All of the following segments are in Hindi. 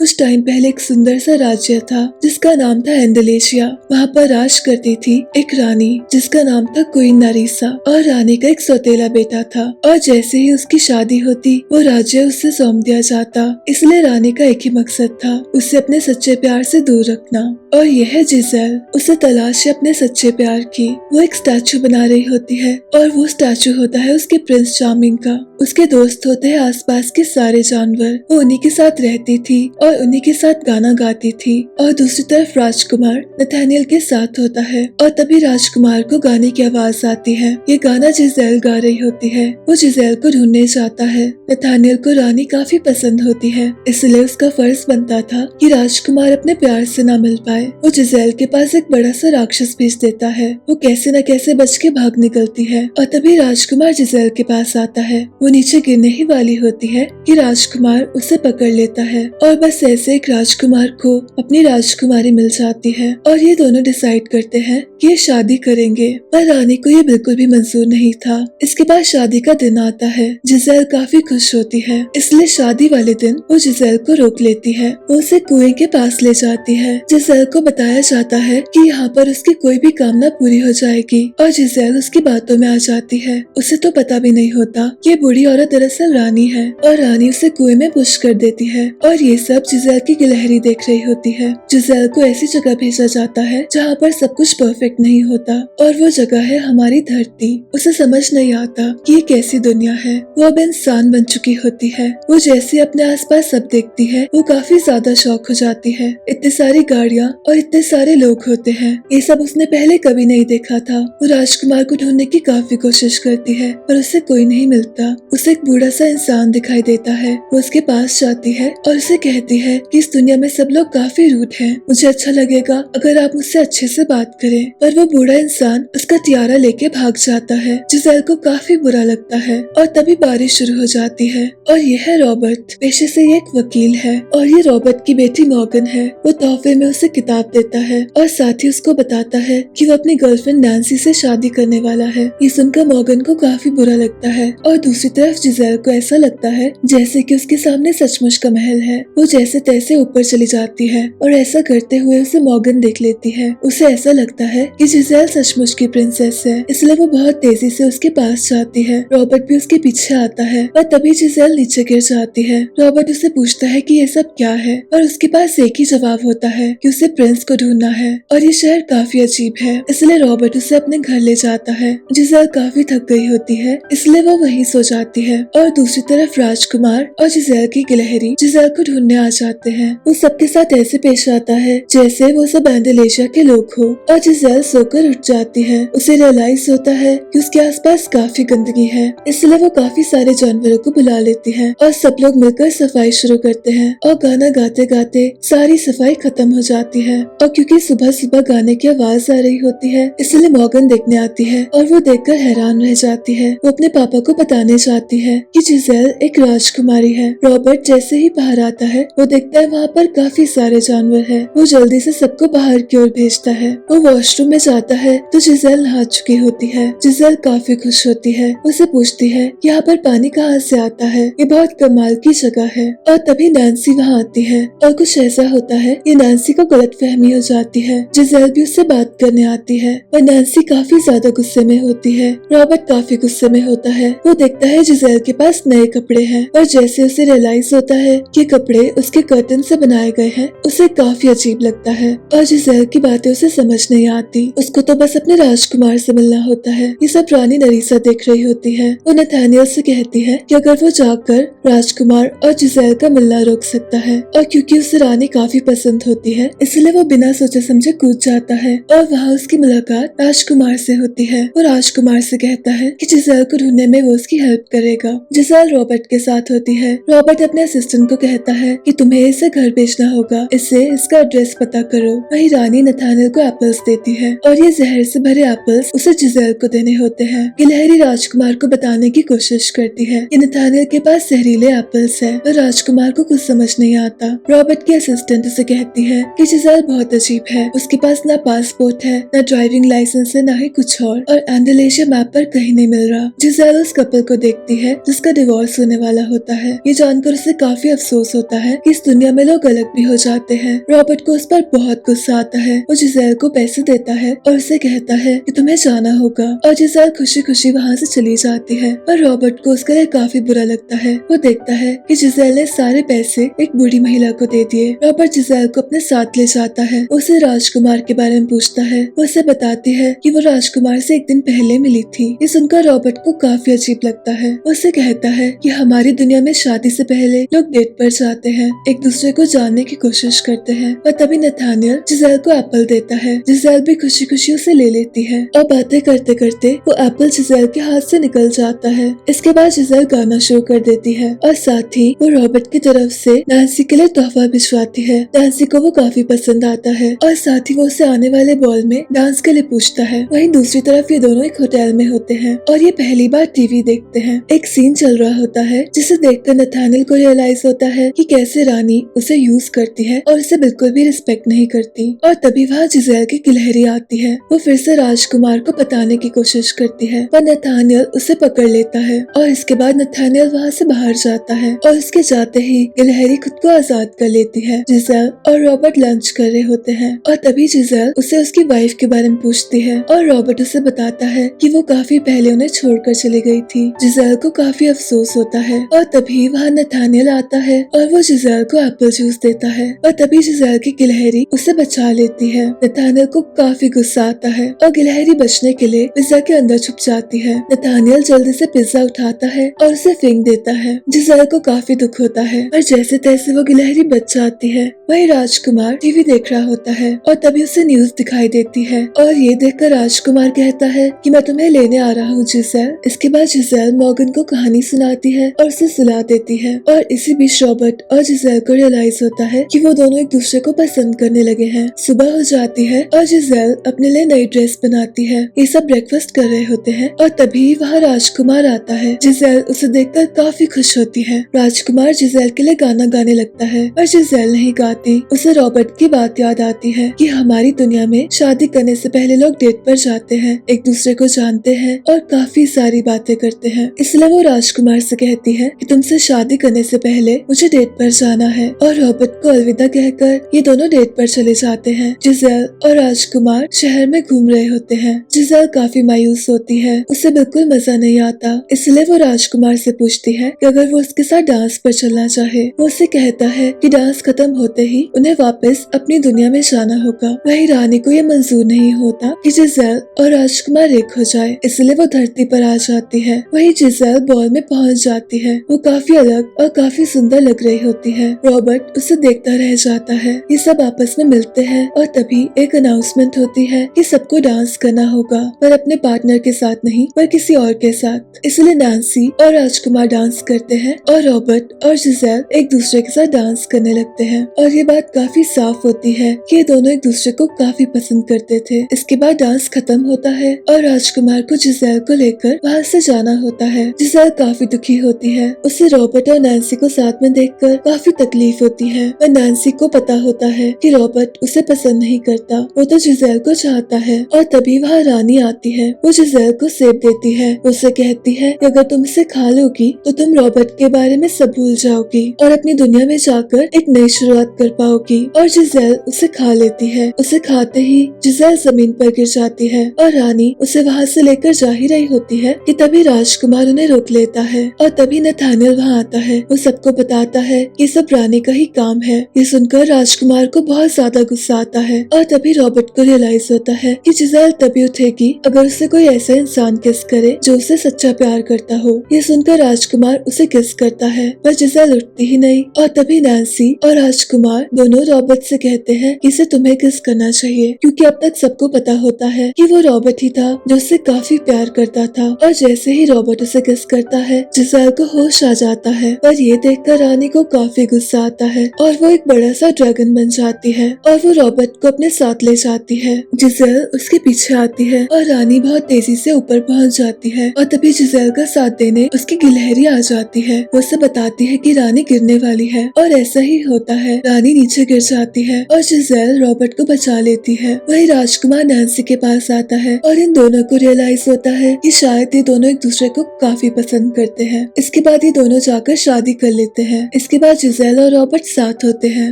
कुछ टाइम पहले एक सुंदर सा राज्य था जिसका नाम था एंडलेशिया। वहाँ पर राज करती थी एक रानी जिसका नाम था क्वीन नारिसा और रानी का एक सौतेला बेटा था। और जैसे ही उसकी शादी होती वो राज्य उससे सौंप दिया जाता। इसलिए रानी का एक ही मकसद था, उसे अपने सच्चे प्यार से दूर रखना। और यह है जिज़ेल। उसे तलाश है अपने सच्चे प्यार की। वो एक स्टैचू बना रही होती है और वो स्टैचू होता है उसके प्रिंस चार्मिंग का। उसके दोस्त होते हैं आसपास के सारे जानवर। वो उन्हीं के साथ रहती थी और उन्हीं के साथ गाना गाती थी। और दूसरी तरफ राजकुमार नथानियल के साथ होता है और तभी राजकुमार को गाने की आवाज आती है। ये गाना जिज़ेल गा रही होती है। वो जिज़ेल को ढूंढने जाता है। नथानियल को रानी काफी पसंद होती है, इसलिए उसका फर्ज बनता था कि राजकुमार अपने प्यार से ना मिल पाए। वो जिज़ेल के पास एक बड़ा सा राक्षस भेज देता है। वो कैसे न कैसे बच के भाग निकलती है और तभी राजकुमार जिज़ेल के पास आता है। वो नीचे गिरने ही वाली होती है कि राजकुमार उसे पकड़ लेता है और बस ऐसे एक राजकुमार को अपनी राजकुमारी मिल जाती है और ये दोनों डिसाइड करते हैं कि ये शादी करेंगे। पर रानी को ये बिल्कुल भी मंजूर नहीं था। इसके बाद शादी का दिन आता है। जिज़ेल काफी खुश होती है, इसलिए शादी वाले दिन वो जिज़ेल को रोक लेती है। वो उसे कुएं के पास ले जाती है। जिज़ेल को बताया जाता है कि यहाँ पर उसकी कोई भी कामना पूरी हो जाएगी और जिज़ेल उसकी बातों में आ जाती है। उसे तो पता भी नहीं होता ये बूढ़ी औरत दरअसल रानी है और रानी उसे कुएं में पुश कर देती है। और ये सब जिज़ेल की गिलहरी देख रही होती है। जिज़ेल को ऐसी जगह भेजा जाता है जहाँ पर सब कुछ परफेक्ट नहीं होता और वो जगह है हमारी धरती। उसे समझ नहीं आता कि ये कैसी दुनिया है। वो अब इंसान बन चुकी होती है। वो जैसे अपने आसपास सब देखती है वो काफी ज्यादा शॉक हो जाती है। इतनी सारी गाड़ियाँ और इतने सारे लोग होते हैं, ये सब उसने पहले कभी नहीं देखा था। वो राजकुमार को ढूंढने की काफी कोशिश करती है पर उसे कोई नहीं मिलता। उसे एक बूढ़ा सा इंसान दिखाई देता है। वो उसके पास जाती है और उसे कहती है कि इस दुनिया में सब लोग काफी रूड हैं। मुझे अच्छा लगेगा अगर आप मुझसे अच्छे से बात करें। पर वो बूढ़ा इंसान उसका तियारा लेके भाग जाता है। जिज़ेल को काफी बुरा लगता है और तभी बारिश शुरू हो जाती है। और यह है रॉबर्ट। पेशे से ये एक वकील है और ये रॉबर्ट की बेटी मॉर्गन है। वो तोहफे में उसे किताब देता है और साथ ही उसको बताता है कि वो अपनी गर्लफ्रेंड नैन्सी से शादी करने वाला है। ये सुनकर मॉर्गन को काफी बुरा लगता है और दूसरी तरफ जिज़ेल को ऐसा लगता है जैसे कि उसके सामने सचमुच का महल है। वो जैसे तैसे ऊपर चली जाती है और ऐसा करते हुए उसे मॉर्गन देख लेती है। उसे ऐसा लगता है कि जिज़ेल सचमुच की प्रिंसेस है, इसलिए वो बहुत तेजी से उसके पास जाती है। रॉबर्ट भी उसके पीछे आता है और तभी जिज़ेल नीचे गिर जाती है। रॉबर्ट उसे पूछता है कि ये सब क्या है और उसके पास एक ही जवाब होता है कि उसे प्रिंस को ढूंढना है और ये शहर काफी अजीब है, इसलिए रॉबर्ट उसे अपने घर ले जाता है। जिज़ेल काफी थक गई होती है, इसलिए वो वहीं सो जाती है और दूसरी तरफ राजकुमार और जिज़ेल की गिलहरी जिज़ेल को ढूंढने आ जाते हैं। वो सबके साथ ऐसे पेश आता है जैसे वो सब एंडलेशिया के लोग हो और जिज़ेल सोकर उठ जाती है। उसे रियलाइज होता है कि उसके आसपास काफी गंदगी है, इसलिए वो काफी सारे जानवरों को बुला लेती है और सब लोग मिलकर सफाई शुरू करते हैं और गाना गाते गाते सारी सफाई खत्म हो जाती है। और क्योंकि सुबह सुबह गाने की आवाज आ रही होती है इसलिए मॉर्गन देखने आती है और वो देखकर हैरान रह जाती है। वो अपने पापा को बताने चाहती है कि जिज़ेल एक राजकुमारी है। रॉबर्ट जैसे ही बाहर आता है वो देखता है वहाँ पर काफी सारे जानवर है। वो जल्दी से सबको बाहर की ओर भेजता है। वो वॉशरूम में जाता है तो जिज़ेल नहा चुकी होती है। जिज़ेल काफी खुश होती है। उसे पूछती है यहाँ पर पानी कहाँ से आता है, ये बहुत कमाल की जगह है। और तभी नैन्सी वहाँ आती है और कुछ ऐसा होता है कि नैन्सी को गलतफहमी हो जाती है। जिज़ेल भी उससे बात करने आती है और नैन्सी काफी ज्यादा गुस्से में होती है। रॉबर्ट काफी गुस्से में होता है। वो देखता है जिज़ेल के पास नए कपड़े हैं और जैसे उसे रियलाइज होता है कि कपड़े उसके कर्टन से बनाए गए हैं उसे काफी अजीब लगता है और जिज़ेल की बातें उसे समझ नहीं आती। उसको तो बस अपने राजकुमार से मिलना होता है। ये सब रानी नरीसा देख रही होती है। वो नथानियल से कहती है कि अगर वो जाकर राजकुमार और जिज़ेल का मिलना रोक सकता है और क्योंकि उसे रानी काफी पसंद होती है इसलिए वो बिना सोचे समझे कूद जाता है और वहाँ उसकी मुलाकात राजकुमार से होती है। वो राजकुमार से कहता है कि जिज़ेल को ढूंढने में वो उसकी हेल्प करेगा। जिज़ेल रॉबर्ट के साथ होती है। रॉबर्ट अपने असिस्टेंट को कहता है कि तुम्हें इसे घर भेजना होगा, इससे इसका एड्रेस पता करो। वहीं रानी नथानियल को एप्पल्स देती है और ये जहर से भरे एप्पल्स उसे जिज़ेल को देने होते हैं। गिलहरी राजकुमार को बताने की कोशिश करती है कि नथानियल के पास जहरीले एप्पल्स है और राजकुमार को कुछ समझ नहीं आता। रॉबर्ट की असिस्टेंट उसे कहती है कि जिज़ेल बहुत अजीब है, उसके पास ना पासपोर्ट है, ना ड्राइविंग लाइसेंस है, ना ही कुछ और एंडलेशिया मैप पर कहीं नहीं मिल रहा। जिज़ेल उस कपल को देख देखती है जिसका डिवोर्स होने वाला होता है। ये जानकर उसे काफी अफसोस होता है कि इस दुनिया में लोग अलग भी हो जाते हैं। रॉबर्ट को उस पर बहुत गुस्सा आता है। वो जिसेल को पैसे देता है और उसे कहता है कि तुम्हें जाना होगा, और जिसेल खुशी खुशी वहाँ से चली जाती है। पर रॉबर्ट को उसके लिए काफी बुरा लगता है। वो देखता है कि जिसेल ने सारे पैसे एक बूढ़ी महिला को दे दिए। रॉबर्ट जिसेल को अपने साथ ले जाता है। उसे राजकुमार के बारे में पूछता है। वो उसे बताती है कि वो राजकुमार से एक दिन पहले मिली थी। ये सुनकर रॉबर्ट को काफी अजीब लगता है। वो उसे कहता है कि हमारी दुनिया में शादी से पहले लोग डेट पर जाते हैं, एक दूसरे को जानने की कोशिश करते हैं। और तभी नथानियल जिसेल को एप्पल देता है। जिसेल भी खुशी खुशी उसे ले लेती है और बातें करते करते वो एप्पल जिसेल के हाथ से निकल जाता है। इसके बाद जिसेल गाना शुरू कर देती है और साथ ही वो रॉबर्ट की तरफ से नैन्सी के लिए तोहफा भिजवाती है। नैन्सी को वो काफी पसंद आता है और साथ ही वो उसे आने वाले बॉल में डांस के लिए पूछता है। वहीं दूसरी तरफ ये दोनों एक होटल में होते हैं और ये पहली बार टीवी देखते हैं। एक सीन चल रहा होता है जिसे देखकर नथानियल को रियलाइज होता है कि कैसे रानी उसे यूज करती है और उसे बिल्कुल भी रिस्पेक्ट नहीं करती। और तभी वहाँ जिसेल की गिलहरी आती है। वो फिर से राजकुमार को बताने की कोशिश करती है पर नथानियल उसे पकड़ लेता है और इसके बाद नथानियल वहाँ से बाहर जाता है और उसके जाते ही गिलहरी खुद को आजाद कर लेती है। जिसेल और रॉबर्ट लंच कर रहे होते हैं और तभी जिसेल उसे उसकी वाइफ के बारे में पूछती है और रॉबर्ट उसे बताता है कि वो काफी पहले उन्हें छोड़कर चली गई थी। जिसेल को काफी अफसोस होता है और तभी वहाँ नथानियल आता है और वो जिसेल को एप्पल जूस देता है और तभी जिसेल की गिलहरी उसे बचा लेती है। नथानियल को काफी गुस्सा आता है और गिलहरी बचने के लिए पिज्जा के अंदर छुप जाती है। नथानियल जल्दी से पिज्जा उठाता है और उसे फेंक देता है। जिसेल को काफी दुख होता है पर जैसे तैसे वो गिलहरी बच जाती है। वही राजकुमार टीवी देख रहा होता है और तभी उसे न्यूज दिखाई देती है और ये देखकर राजकुमार कहता है कि मैं तुम्हें लेने आ रहा हूँ जिसेल। इसके बाद जिसेल मॉर्गन को कहानी सुनाती है और उसे सुला देती है और इसी बीच रॉबर्ट और जिसेल को रियलाइज होता है कि वो दोनों एक दूसरे को पसंद करने लगे हैं। सुबह हो जाती है और जिसेल अपने लिए नई ड्रेस बनाती है। ये सब ब्रेकफास्ट कर रहे होते हैं और तभी वहाँ राजकुमार आता है। जिसेल उसे देखकर काफी खुश होती है। राजकुमार जिसेल के लिए गाना गाने लगता है पर जिसेल नहीं गाती। उसे रॉबर्ट की बात याद आती है कि हमारी दुनिया में शादी करने से पहले लोग डेट पर जाते हैं, एक दूसरे को जानते हैं और काफी सारी बातें करते हैं। इसलिए वो राजकुमार से कहती है कि तुमसे शादी करने से पहले मुझे डेट पर जाना है और रॉबर्ट को अलविदा कहकर ये दोनों डेट पर चले जाते हैं। जिसेल और राजकुमार शहर में घूम रहे होते हैं। जिसेल काफी मायूस होती है, उसे बिल्कुल मजा नहीं आता। इसलिए वो राजकुमार से पूछती है कि अगर वो उसके साथ डांस पर चलना चाहे। वो उसे कहता है कि डांस खत्म होते ही उन्हें वापस अपनी दुनिया में जाना होगा। वही रानी को ये मंजूर नहीं होता कि जिसेल और राजकुमार एक हो जाए, इसलिए वो धरती पर आ जाती है। वही जिसेल बॉल में पहुंच जाती है। वो काफी अलग और काफी सुंदर लग रही होती है। रॉबर्ट उसे देखता रह जाता है। ये सब आपस में मिलते हैं और तभी एक अनाउंसमेंट होती है कि सबको डांस करना होगा, पर अपने पार्टनर के साथ नहीं पर किसी और के साथ। इसलिए नैन्सी और राजकुमार डांस करते हैं और रॉबर्ट और जिसेल एक दूसरे के साथ डांस करने लगते हैं और ये बात काफी साफ होती है कि ये दोनों एक दूसरे को काफी पसंद करते थे। इसके बाद डांस खत्म होता है और राजकुमार को जिसेल को लेकर वहाँ से जाना होता है। जिसेल काफी दुखी होती है। उसे रॉबर्ट और नैन्सी को साथ में देखकर काफी तकलीफ होती है। पर नैन्सी को पता होता है कि रॉबर्ट उसे पसंद नहीं करता, वो तो जिसेल को चाहता है। और तभी वहाँ रानी आती है। वो जिसेल को सेब देती है। उसे कहती है कि अगर तुम इसे खा लोगी तो तुम रॉबर्ट के बारे में सब भूल जाओगी और अपनी दुनिया में जाकर एक नई शुरुआत कर पाओगी। और जिसेल उसे खा लेती है। उसे खाते ही जिसेल जमीन पर गिर जाती है और रानी उसे वहाँ से लेकर जा ही रही होती है कि तभी राजकुमार उन्हें रोक लेता है और तभी नथानियल वहाँ आता है। वो सबको बताता है कि सब रानी का ही काम है। ये सुनकर राजकुमार को बहुत ज्यादा गुस्सा आता है और तभी रॉबर्ट को रियलाइज होता है कि जिसेल तभी उठेगी अगर उसे कोई ऐसा इंसान किस करे जो उसे सच्चा प्यार करता हो। ये सुनकर राजकुमार उसे किस करता है पर जिसेल उठती ही नहीं। और तभी नैन्सी और राजकुमार दोनों रॉबर्ट से कहते हैं कि इसे तुम्हें किस करना चाहिए, क्योंकि अब तक सबको पता होता है कि वो रॉबर्ट ही था जो उससे काफी प्यार करता था। और जैसे ही रॉबर्ट उसे किस करता है जिसेल को होश आ जाता है। पर ये देखकर रानी को काफी गुस्सा आता है और वो एक बड़ा सा ड्रैगन बन जाती है और वो रॉबर्ट को अपने साथ ले जाती है। जिसेल उसके पीछे आती है और रानी बहुत तेजी से ऊपर पहुंच जाती है और तभी जिसेल का साथ देने उसकी गिलहरी आ जाती है। वो उसे बताती है कि रानी गिरने वाली है और ऐसा ही होता है। रानी नीचे गिर जाती है और जिसेल रॉबर्ट को बचा लेती है। वही राजकुमार नैन्सी के पास आता है और इन दोनों को रियलाइज होता है कि शायद ये दोनों एक दूसरे को काफी पसंद करते हैं। इसके बाद ये दोनों जाकर शादी कर लेते हैं। इसके बाद जिजेल और रॉबर्ट साथ होते हैं।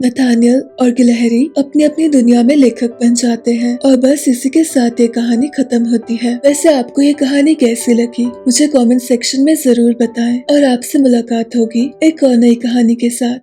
नथानियल और गिलहरी अपनी अपनी दुनिया में लेखक बन जाते हैं और बस इसी के साथ ये कहानी खत्म होती है। वैसे आपको ये कहानी कैसी लगी मुझे कमेंट सेक्शन में जरूर बताएं और आपसे मुलाकात होगी एक और नई कहानी के साथ।